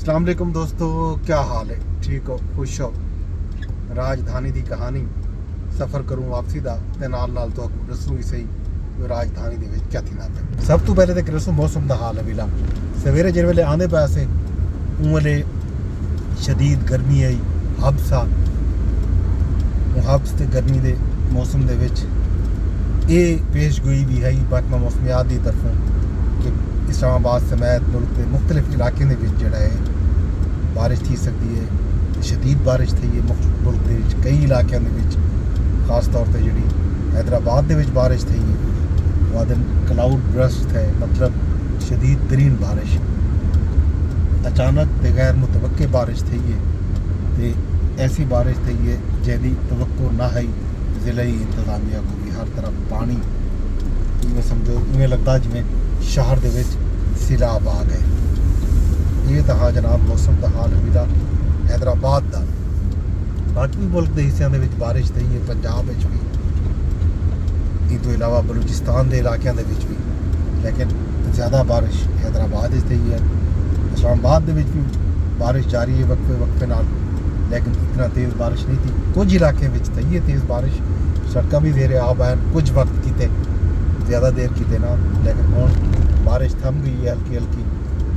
अस्सलाम वालेकुम दोस्तों, क्या हाल है? ठीक हो, खुश हो? राजधानी की कहानी सफ़र करूँ वापसी का ते नाल तो दसूँ ही सही राजधानी दे विच क्या थी ना पे। सब तो पहले तो दसूँ मौसम का हाल है। वेला सवेरे जिस वेले आंदे पासे उस वेले शदीद गर्मी आई, हब्स आ हब्स ते गर्मी दे मौसम दे विच ये पेशगोई भी है महकमा मौसमियात की तरफों कि इस्लामाबाद समेत मुल्क के मुख्तलिफ इलाकों के है बारिश थी सकती है। शदीद बारिश थी है मुल्क के कई इलाकों के खास तौर पर जी हैदराबाद के बारिश थी है वह दिन क्लाउड ब्रस्ट है, मतलब शदीद तरीन बारिश अचानक ते गैर मुतवक्के बारिश थी है। तो ऐसी बारिश थी है जिहदी तवक्को ना है ज़िले इंतजामिया को भी। हर तरफ पानी, इवें समझो इवें लगता जिमें शहर के सैलाब आ गए। ये तो हाँ जनाब मौसम का हाल है हैदराबाद का। बाकी मुल्क के हिस्सों के बारिश थी है, पंजाब भी, इस तो इलावा बलूचिस्तान के इलाकों के भी, लेकिन ज़्यादा बारिश हैदराबाद थी है। इस्लामाबाद भी बारिश जारी है वक्फे वक्फे नाल, लेकिन इतना तेज़ बारिश नहीं थी। कुछ इलाके में थी है तेज़ बारिश, सड़क भी जेर आब हैं कुछ वक्त किते, ज़्यादा देर किते ना, लेकिन हुण बारिश थम गई है। हल्की हल्की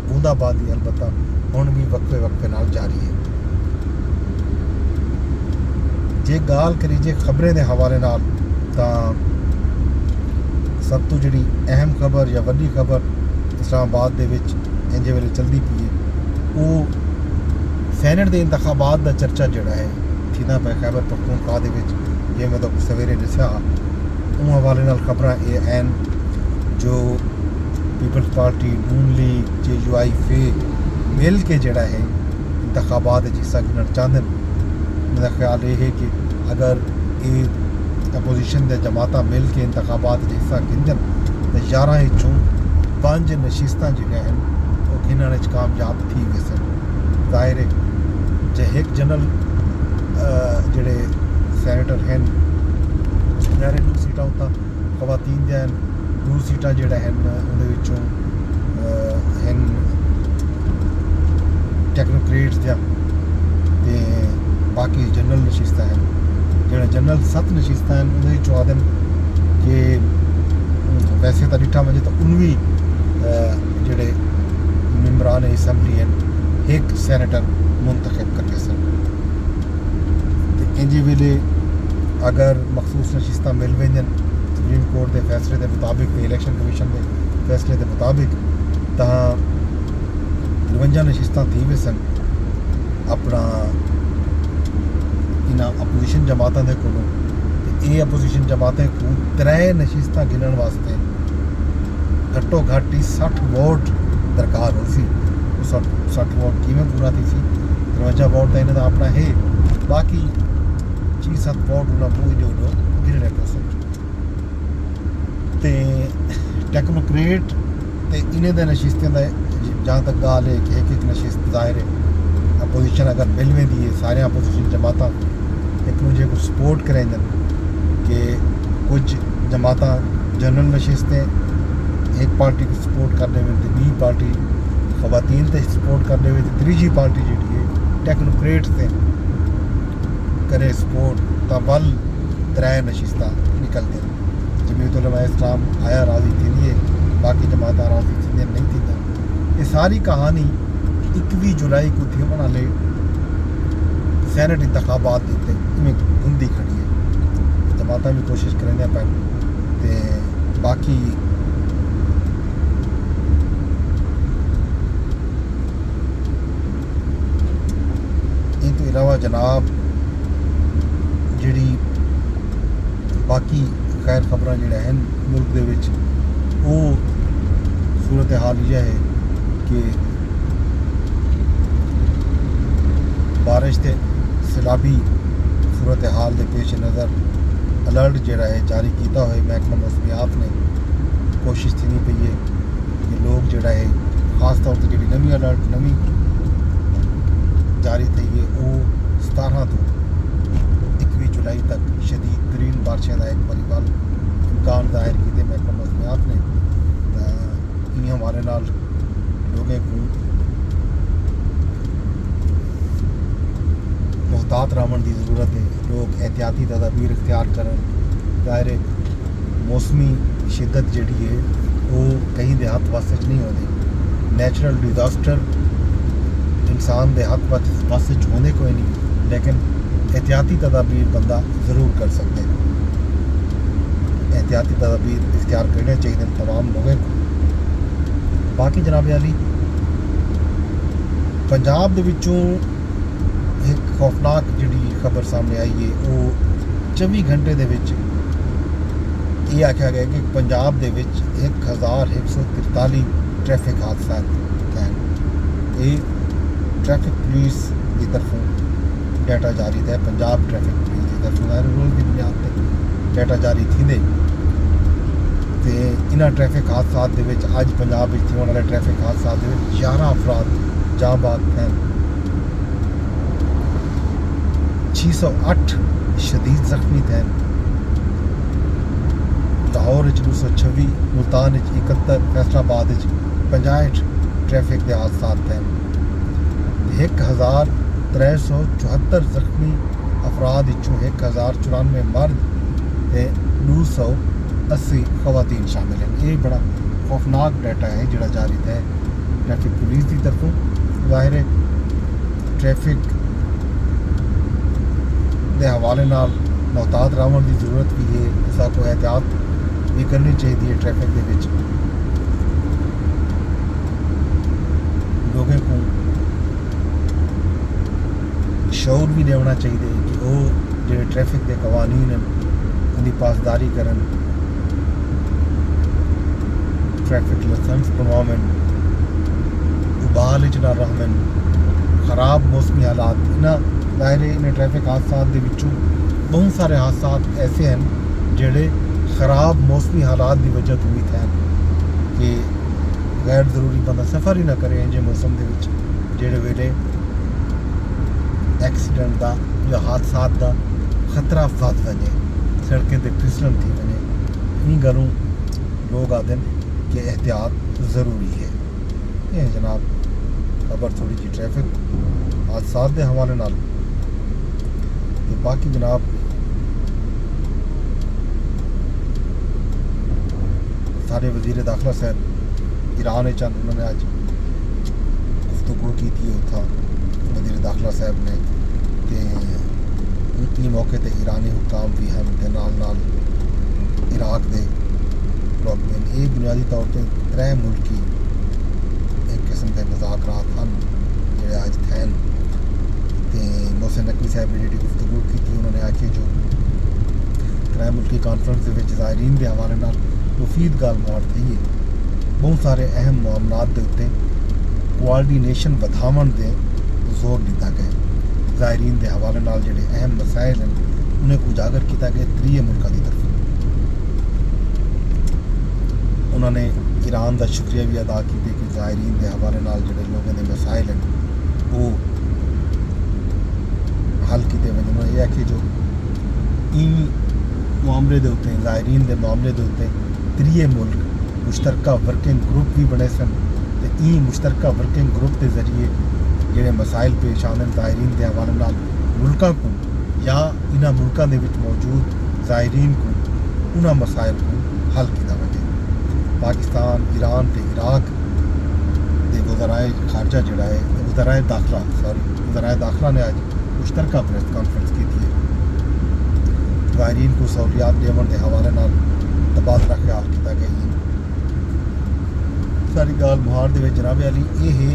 बूंदाबांदी अलबत्ता हुण भी वक्फे वक्फे नाल जारी है। जे गाल करीजे खबरें के हवाले नाल तां सब तो जी अहम खबर या वड्डी खबर इस्लामाबाद दे विच इंजे वेले चलती पई है वो सैनेट के इंतखाबात का चर्चा जोड़ा है थी ना पे खैबर पख्तूनख्वा दे विच। जे मैं तो सवेरे दस्या उस हवाले नाल खबरां ये हैं जो पीपल्स पार्टी, नून लीग, JUI मिल के जोड़ा है इंतखाबात हिस्सा गिनना चाहते हैं। मेरा ख्याल ये है कि अगर ये अपोजिशन के जमात मिल के इंतखाबात हिस्सा गिनन तो 11 चों 5 नशिस्तां जो हैं वो गिनने कामयाब थी वैसन। जाहिर है जे एक जनरल जोड़े सैनेटर हैं सारे 2 सीटां उत्ता खवातीन दे हैं, 2 सीटां जोड़ा हैं उन्होंने हैं टैक्नोक्रेट्स दियां ते बाकी जनरल नशिस्तां हैं। जो जनरल 7 नशिस्तां हैं उन्होंने आदन कि वैसे तो डिठा वजे तो 19 जोड़े मेम्बरान असैम्बली हैं एक सैनेटर मुंतखब करके सन। इंजे वेले अगर मखसूस नशिस्तां मिल वजन सुप्रीम कोर्ट के फैसले के मुताबिक, इलैक्शन कमीशन के फैसले के मुताबिक, तो 52 नशिस्तां थी वे सन अपना इन्हां अपोजिशन जमातों के कोलों। ये अपोजिशन जमातें को 3 नशिस्तां गिनने वास्ते घट्टो घट्ट ही 60 वोट दरकार हो सी। 60 वोट किमें पूरा थी सी? 53 वोट तो इन्हें अपना है, बाकी 6-7 वोट उन्होंने जो गिनने पोसन। तो टैक्नोक्रेट तो इन्हें दे नशिस्तें का जहाँ तक गाल है कि एक नशिस्त जाहिर है अपोजिशन अगर मिल में दी है सारे अपोजिशन जमात एक दूजे को सपोर्ट करें कि कुछ जमात जनरल नशिस्तें एक पार्टी को सपोर्ट करने में, दूसरी पार्टी खवातीन से सपोर्ट करने में, तीसरी पार्टी जी है टैक्नोक्रेट से करे सपोर्ट, तो वल 3 नशिस्तां निकलते हैं। जमीयत उलमा इस्लाम आया राजी थी नहीं है, बाकी जमात राजी थी नहीं थी। ये सारी कहानी 21 जुलाई को थी वाले सैनेट इंतखाबात देते इमें गुंदी खड़ी है। जमात भी कोशिश करेंगे पर ते बाकी इन तो इलावा जनाब जी बाकी खैर खबर जो हैं मुल्क के विच वो सूरत हाल यह है कि बारिश के सैलाबी सूरत हाल के पेश नज़र अलर्ट जोड़ा है जारी किया हुआ महकमा मौसमियात ने। कोशिश थी नहीं पई है कि लोग जोड़ा है खास तौर पर जी नवी अलर्ट नवी जारी थी है वो 17 तो 21 जुलाई तक शदीद तरीन बारिशों का एक बारी वाल इम्कान जाहिर किए महकमा मौसमियात ने। इन हमारे नाल लोगों को मोहतात रहने की ज़रूरत है। लोग एहतियाती तदाबीर इख्तियार करें। ज़ाहिर मौसमी शिद्दत जी है वो कहीं देहात वास्ते नहीं होती। नैचुरल डिजास्टर इंसान दे हाथ वास्ते होंदे कोई नहीं, लेकिन एहतियाती तदाबीर बंदा ज़रूर कर सकते हैं। एहतियाती तदाबीर इख्तियार करने चाहिए तमाम लोगों को। बाकी जनाब अली पंजाब दे विचों एक खौफनाक जी खबर सामने आई है। वो 24 घंटे दे विच ये आख्या गया कि पंजाब दे विच 1143 ट्रैफिक हादसा हैं। ये ट्रैफिक पुलिस की तरफों डाटा जारी है। पंजाब ट्रैफिक पुलिस की तरफों रोज़ की बुनियाद पर डाटा जारी थी। तो इन्होंने ट्रैफिक हादसा अज पंजाब में होने वाले ट्रैफिक हादसा 11 अफराद जाबाद हैं। 608 शदीद जख्मी थे। लाहौर 226, मुल्तान 71, फैसलाबाद 65 ट्रैफिक के हादसा हैं। 1374 जख्मी अफराद 1094 मर्द ते 980 खवातीन शामिल हैं। ये बड़ा खौफनाक डाटा है जोड़ा जारी है ट्रैफिक पुलिस की तरफों। ज़ाहिर है ट्रैफिक के हवाले नाल मोहतात रहने की ज़रूरत भी है। ऐसा को एहतियात भी करनी चाहिए। ट्रैफिक के विच लोगों को शौर भी देना चाहिए कि वो जो ट्रैफिक के कवानीन हैं उनकी पासदारी करन, ट्रैफिक लाइसेंस बनवावन, उबाल ना रहन, खराब मौसमी हालात इन्हें ज़ाहिर इन्हें ट्रैफिक हादसा के विचों बहुत सारे हादसा ऐसे हैं जोड़े खराब मौसमी हालात की वजह तो हुई थे कि गैर ज़रूरी बंदा सफ़र ही ना करे इंजे मौसम के विच जेड़े वेले एक्सीडेंट का या हादसा का खतरा वध वजे, सड़कें पर फिसलन थी वजे। इन गलों लोग आते हैं कि एहतियात ज़रूरी है। ये जनाब खबर थोड़ी जी ट्रैफिक हादसा के हवाले नाल। तो बाकी जनाब सारे वज़ीर दाखिला साहब ईरान चंद उन्होंने आज गुफ्तगू की थी। उथा वज़ीर दाखिला साहब ने तो मौके पर ईरानी हुकाम भी हैं ते नाल नाल इराक के लोग भी। ये बुनियादी तौर पर 3 मुल्की एक किस्म के मुज़ाकरात हैं जोड़े अज थे। तो मोहसिन नकवी साहब ने जी गुफ्तगू की थी उन्होंने आखिए जो 3 मुल्की कॉन्फ्रेंस के ज़ायरीन के हवाले नाल मुफीद गलबात थी है। बहुत सारे अहम मामलात के उत्ते कोआर्डीनेशन बढ़ावन से जोर दिता गया। ज़ायरीन के हवाले नाल जोड़े अहम मसाइल हैं उन्हें को उजागर किया गया 3 मुल्कों की तरफ। उन्होंने ईरान का शुक्रिया भी अदा किया कि ज़ायरीन के हवाले नाल जोड़े लोगों के मसाइल हैं वो हल किए वे। उन्होंने यह आखिए जो मामले के उत्ते ज़ायरीन के मामले के उत्ते 3 मुल्क मुश्तरका वर्किंग ग्रुप भी बने सन। तो ई मुश्तरका वर्किंग ग्रुप के जरिए जोड़े मसाइल पेश आने ज़ायरीन के हवाले नाल मुल्कों को या इन्होंने मुल्कों के विच मौजूद ज़ायरीन को उन्होंने मसाइल को हल किया वजे। पाकिस्तान, ईरान तो इराक के वज़राए खारजा जोड़ा है वज़राए दाखिला ने आज मुश्तरका प्रेस कॉन्फ्रेंस की थी। ज़ायरीन को सहूलियात देने के हवाले नाल तबादला ख्याल किया गया। सारी गाल मुहार दे जनाब अली ये है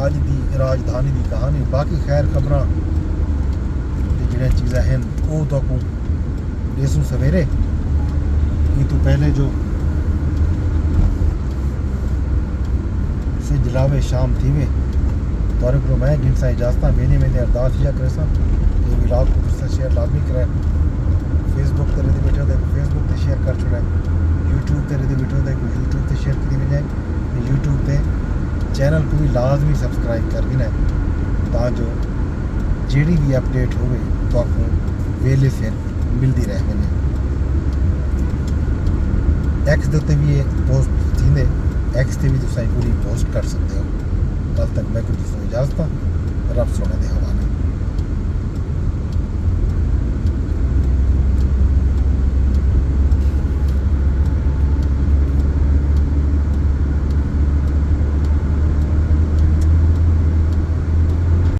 अज की राजधानी की कहानी। बाकी खैर खबर जो चीज़ा हैं वो तो इसू सवेरे ये तो पहले जो से जलावे शाम थी वे तौर पर मैं जिन सा इजाजत मैंने अरदास किया करे सा ये विलाग को दूसरा शेयर लाजमी कराए। फेसबुक तेरे दे बैठे होते फेसबुक पर शेयर कर छोड़ा, यूट्यूब तेरे दे बैठे होते यूट्यूब पर शेयर की बजाय यूट्यूब पर चैनल को भी लाजमी सबसक्राइब कर देना ताकि जी भी अपडेट हो तो आपको वेले सिर मिलती रहे। मैंने एक्स के उत्ते भी ये पोस्ट थी एक्स से भी तुम पूरी पोस्ट कर सकते हो। बस तक मैं कुछ इजाज़त रब सोने दे हवाले।